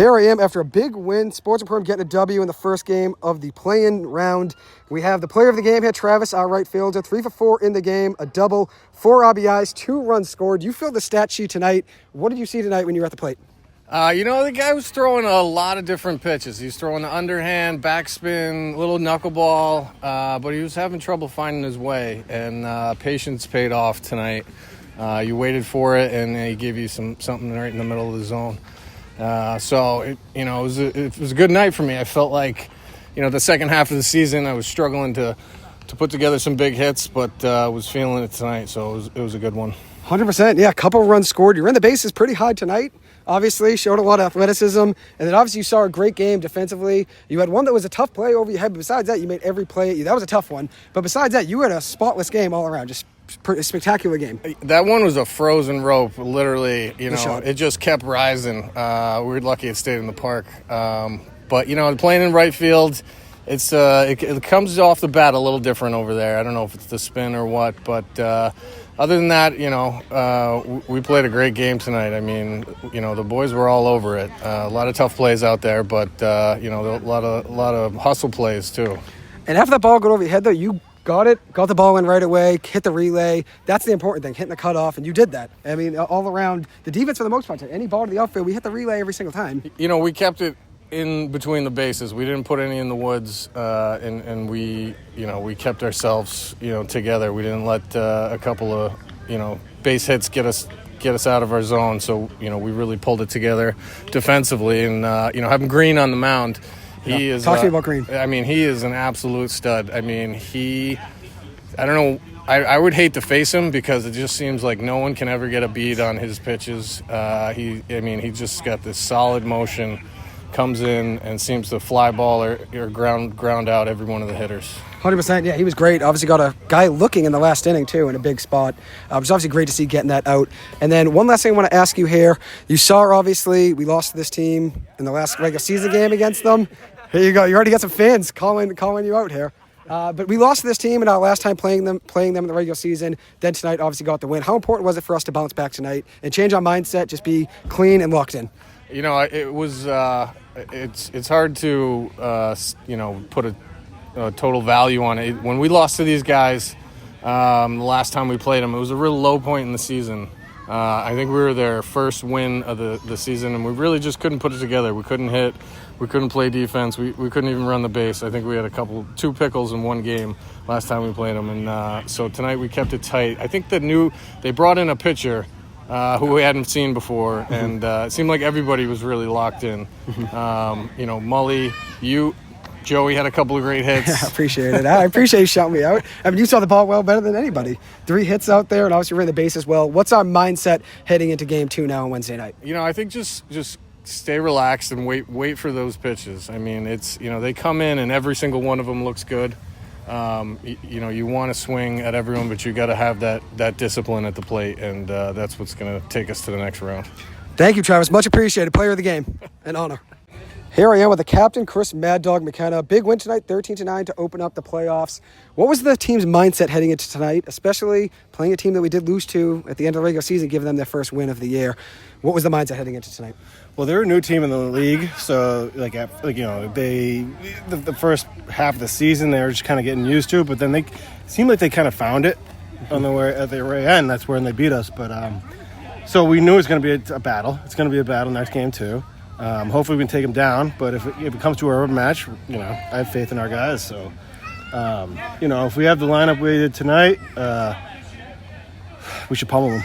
Here I am after a big win. Sports Emporium getting a W in the first game of the play-in round. We have the player of the game here, Travis, our right fielder. 3 for 4 in the game, a double, 4 RBIs, 2 runs scored. You filled the stat sheet tonight. What did you see tonight when you were at the plate? The guy was throwing a lot of different pitches. He's throwing the underhand, backspin, little knuckleball, but he was having trouble finding his way, and patience paid off tonight. You waited for it, and he gave you something right in the middle of the zone. It was a good night for me. I felt like, the second half of the season, I was struggling to put together some big hits, but was feeling it tonight, so it was a good one. 100%, yeah, a couple runs scored. You ran the bases pretty high tonight, obviously, showed a lot of athleticism, and then obviously you saw a great game defensively. You had one that was a tough play over your head, but besides that, you made every play. That was a tough one, but besides that, you had a spotless game all around, just a spectacular game. That one was a frozen rope, literally. It just kept rising. We were lucky it stayed in the park. But playing in right field, it comes off the bat a little different over there. I don't know if it's the spin or what, but other than that, we played a great game tonight. I mean, the boys were all over it. A lot of tough plays out there, but a lot of hustle plays too. And after that ball got over your head, though, you got the ball in right away, hit the relay. That's the important thing, hitting the cutoff, and you did that. I mean, all around, the defense for the most part, any ball to the outfield, we hit the relay every single time. We kept it in between the bases. We didn't put any in the woods, and we kept ourselves, together. We didn't let a couple of, base hits get us out of our zone. So, we really pulled it together defensively, and, having Green on the mound, Talk to me about Green. I mean, he is an absolute stud. I mean, I don't know. I would hate to face him because it just seems like no one can ever get a beat on his pitches. He just got this solid motion, comes in and seems to fly ball or ground out every one of the hitters. 100%, yeah, he was great. Obviously got a guy looking in the last inning, too, in a big spot. It was obviously great to see getting that out. And then one last thing I want to ask you here. You saw, obviously, we lost to this team in the last regular season game against them. Here you go. You already got some fans calling you out here. But we lost to this team in our last time playing them in the regular season. Then tonight, obviously, got the win. How important was it for us to bounce back tonight and change our mindset, just be clean and locked in? It was. It's hard to put a total value on it. When we lost to these guys the last time we played them, it was a real low point in the season. I think we were their first win of the season, and we really just couldn't put it together. We couldn't hit. We couldn't play defense. We couldn't even run the base. I think we had 2 pickles in one game last time we played them. And so tonight we kept it tight. I think they brought in a pitcher who we hadn't seen before, and it seemed like everybody was really locked in. Mully, Joey had a couple of great hits. I appreciate it. I appreciate you shouting me out. I mean, you saw the ball well better than anybody. 3 hits out there, and obviously ran the base as well. What's our mindset heading into Game 2 now on Wednesday night? I think just stay relaxed and wait for those pitches. I mean, it's they come in and every single one of them looks good. You want to swing at everyone, but you got to have that discipline at the plate, and that's what's going to take us to the next round. Thank you, Travis. Much appreciated. Player of the game. An honor. Here I am with the captain, Chris Maddog McKenna. Big win tonight, 13-9 to open up the playoffs. What was the team's mindset heading into tonight, especially playing a team that we did lose to at the end of the regular season, giving them their first win of the year? What was the mindset heading into tonight? Well, they're a new team in the league, so the first half of the season they were just kind of getting used to it, but then they seemed like they kind of found it at the very end. That's when they beat us. But so we knew it was going to be a battle. It's going to be a battle next game too. Hopefully we can take them down, but if it comes to a rubber match, I have faith in our guys. So if we have the lineup we did tonight, we should pummel them.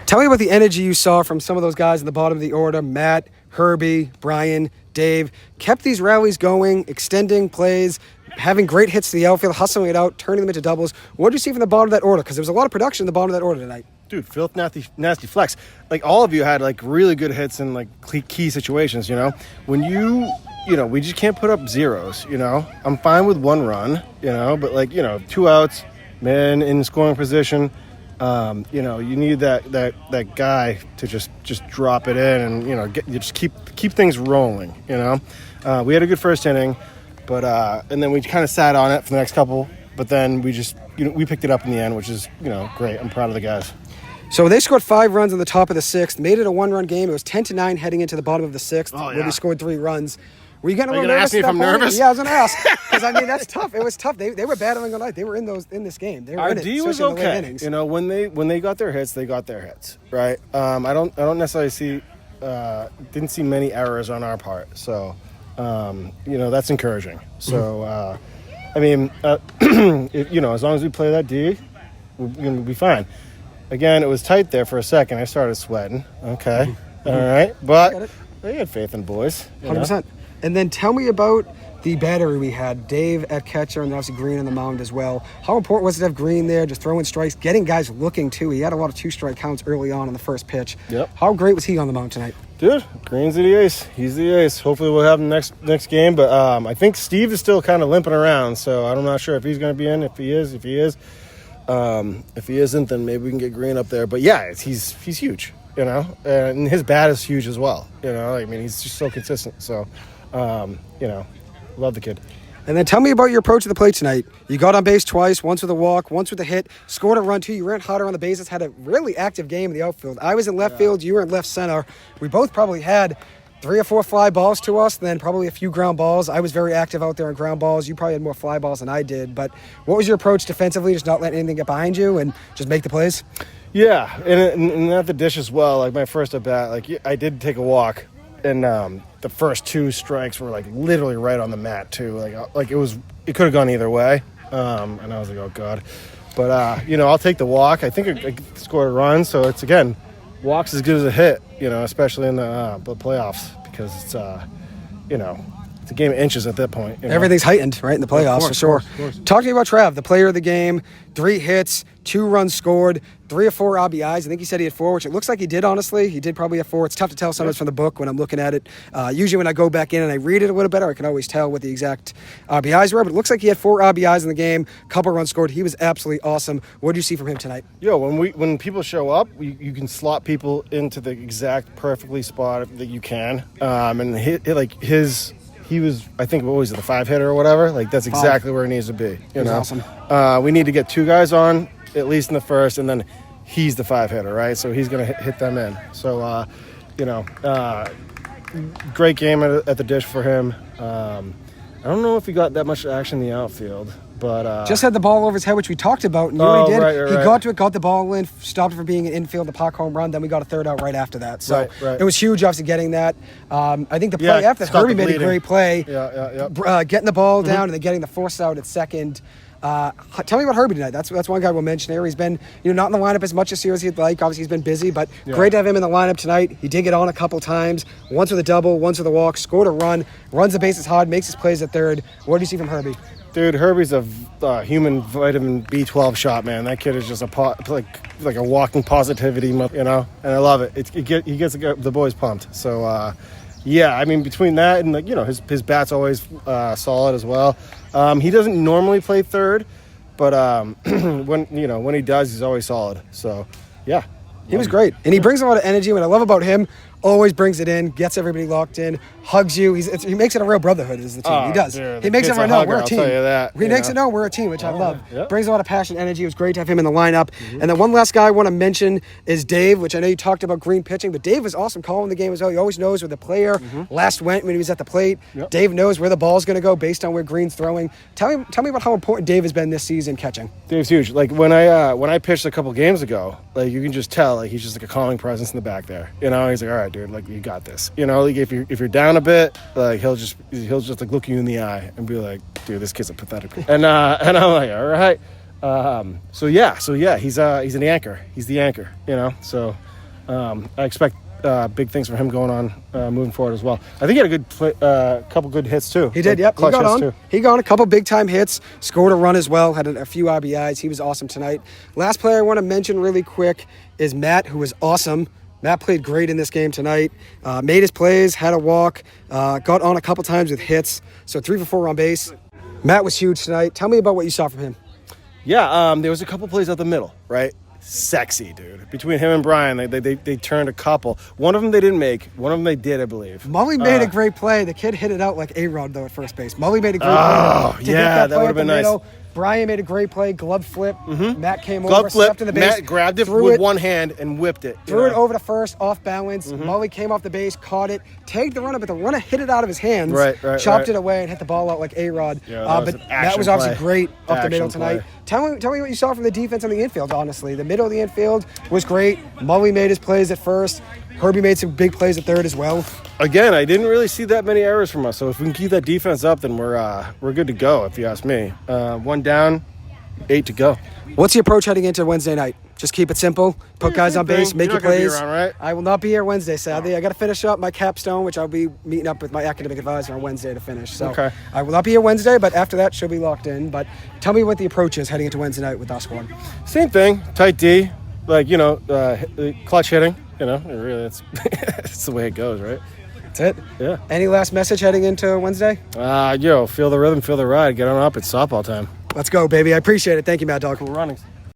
Tell me about the energy you saw from some of those guys in the bottom of the order. Matt, Herbie, Brian, Dave, kept these rallies going, extending plays, having great hits to the outfield, hustling it out, turning them into doubles. What did you see from the bottom of that order? Because there was a lot of production in the bottom of that order tonight. Dude, filth, nasty flex. Like, all of you had, really good hits in, key situations, When we just can't put up zeros, I'm fine with 1 run, but, 2 outs, man in scoring position, you need that guy to just drop it in and, just keep things rolling, We had a good first inning, but and then we kind of sat on it for the next couple, but then we just, we picked it up in the end, which is, great. I'm proud of the guys. So they scored 5 runs in the top of the 6th, made it a 1-run game. It was 10-9 heading into the bottom of the 6th, where we scored 3 runs. Were you getting a little nervous? Ask me if I'm nervous? Yeah, I was going to ask. Because, I mean, that's tough. It was tough. They were battling all night. They were in this game. They were Our in it, D was especially in the late okay. innings. You know, when they got their hits, they got their hits, right? I don't necessarily didn't see many errors on our part. So, you know, that's encouraging. So, I mean, if, you know, as long as we play that D, we'll be fine. Again, it was tight there for a second. I started sweating. Okay. All right. But they had faith in boys. 100%. And then tell me about the battery we had. Dave at catcher and obviously Green on the mound as well. How important was it to have Green there, just throwing strikes, getting guys looking too? He had a lot of 2-strike counts early on the first pitch. Yep. How great was he on the mound tonight? Dude, Green's the ace. He's the ace. Hopefully we'll have him next game. But I think Steve is still kind of limping around, so I'm not sure if he's going to be in. If he is. If he isn't, then maybe we can get Green up there. But yeah, he's huge, you know, and his bat is huge as well. You know, I mean, he's just so consistent. So, you know, love the kid. And then tell me about your approach to the plate tonight. You got on base twice, once with a walk, once with a hit, scored a run too. You ran harder on the bases, had a really active game in the outfield. I was in left field, you were in left center. We both probably had 3 or 4 fly balls to us, then probably a few ground balls. I was very active out there on ground balls. You probably had more fly balls than I did. But what was your approach defensively, just not letting anything get behind you and just make the plays? Yeah, and at the dish as well. Like my first at bat, like I did take a walk, and the first 2 strikes were like literally right on the mat too. Like it could have gone either way, and I was like, oh god. But you know, I'll take the walk. I think I scored a run, so it's again, walk's as good as a hit. You know, especially in the playoffs, because it's you know, it's a game of inches at that point. You know? Everything's heightened, right, in the playoffs, for sure. Of course. Talk to me about Trav, the player of the game, 3 hits, 2 runs scored, 3 or 4 RBIs. I think he said he had 4, which it looks like he did, honestly. He did probably have 4. It's tough to tell sometimes from the book when I'm looking at it. Usually when I go back in and I read it a little better, I can always tell what the exact RBIs were, but it looks like he had 4 RBIs in the game, couple runs scored. He was absolutely awesome. What did you see from him tonight? Yo, when people show up, you can slot people into the exact perfectly spot that you can. And he was, I think, always the 5 hitter or whatever. Like, that's exactly where he needs to be. You know? Awesome. We need to get 2 guys on, at least in the first, and then he's the 5 hitter, right? So he's going to hit them in. So, you know, great game at the dish for him. I don't know if he got that much action in the outfield, but just had the ball over his head, which we talked about, and he did. Right. He got to it, got the ball in, stopped it from being an infield, the park home run. Then we got a third out right after that. So right. It was huge, obviously, getting that. I think the play after Herbie made a great play. Getting the ball down and then getting the force out at second. Tell me about Herbie tonight. That's one guy we'll mention here. He's been not in the lineup as much this year as he'd like. Obviously, he's been busy, but great to have him in the lineup tonight. He did get on a couple times, once with a double, once with a walk, scored a run, runs the bases hard, makes his plays at third. What do you see from Herbie? Dude, Herbie's a human vitamin B12 shot, man. That kid is just like a walking positivity, you know, and I love it. He gets the boys pumped. So, yeah, I mean, between that and, like, you know, his bat's always solid as well. He doesn't normally play third, but when he does, he's always solid. So, yeah. He was great, and he brings a lot of energy. What I love about him, always brings it in, gets everybody locked in, hugs you. He makes it a real brotherhood as the team. He does. Dude, he makes everyone know we're a team. I'll tell you that, He makes it know we're a team, which I love. Yep. Brings a lot of passion, energy. It was great to have him in the lineup. And then one last guy I want to mention is Dave, which I know you talked about Green pitching, but Dave was awesome calling the game as well. He always knows where the player last went when he was at the plate. Yep. Dave knows where the ball's going to go based on where Green's throwing. Tell me about how important Dave has been this season catching. Dave's huge. Like when I pitched a couple games ago, like you can just tell, like he's just like a calming presence in the back there. You know, he's like, all right, dude, like you got this. You know, like if you're down a bit, like he'll just like look you in the eye and be like, dude, this kid's a pathetic. And I'm like, all right. So yeah, he's an anchor. He's the anchor. You know, so I expect big things for him going on moving forward as well. I think he had a good couple good hits too. He did, yep. He got on. He got on a couple big time hits, scored a run as well, had a few RBIs. He was awesome tonight. Last player I want to mention really quick is Matt, who was awesome. Matt played great in this game tonight. Made his plays, had a walk, got on a couple times with hits. So 3 for 4 on base. Matt was huge tonight. Tell me about what you saw from him. Yeah, there was a couple plays out the middle, right? Sexy, dude. Between him and Brian, they turned a couple. One of them they didn't make. One of them they did, I believe. Mully made a great play. The kid hit it out like A-Rod, though, at first base. Mully made a great play. Oh, yeah, that would have been nice. Brian made a great play, glove flip. Matt came Glove over, flip. stepped in the base, Matt grabbed it threw with one hand and whipped it. Threw it over to first, off balance. Mully came off the base, caught it, tagged the runner, but the runner hit it out of his hands. Chopped it away and hit the ball out like A-Rod. Yeah, that was but an that was obviously action great up the Action middle tonight. play. Tell me what you saw from the defense on the infield, honestly. The middle of the infield was great. Mully made his plays at first. Herbie made some big plays at third as well. Again, I didn't really see that many errors from us. So if we can keep that defense up, then we're good to go, if you ask me. 1 down, 8 to go. What's the approach heading into Wednesday night? Just keep it simple. Put guys on base, make You're your not gonna be plays. around, right? I will not be here Wednesday, sadly. I got to finish up my capstone, which I'll be meeting up with my academic advisor on Wednesday to finish. So Okay. I will not be here Wednesday, but after that, she'll be locked in. But tell me what the approach is heading into Wednesday night with our squad. Same thing, tight D, like, clutch hitting. Really, that's the way it goes, right? That's it? Yeah. Any last message heading into Wednesday? Feel the rhythm, feel the ride. Get on up. It's softball time. Let's go, baby. I appreciate it. Thank you, Maddog. Cool runnings.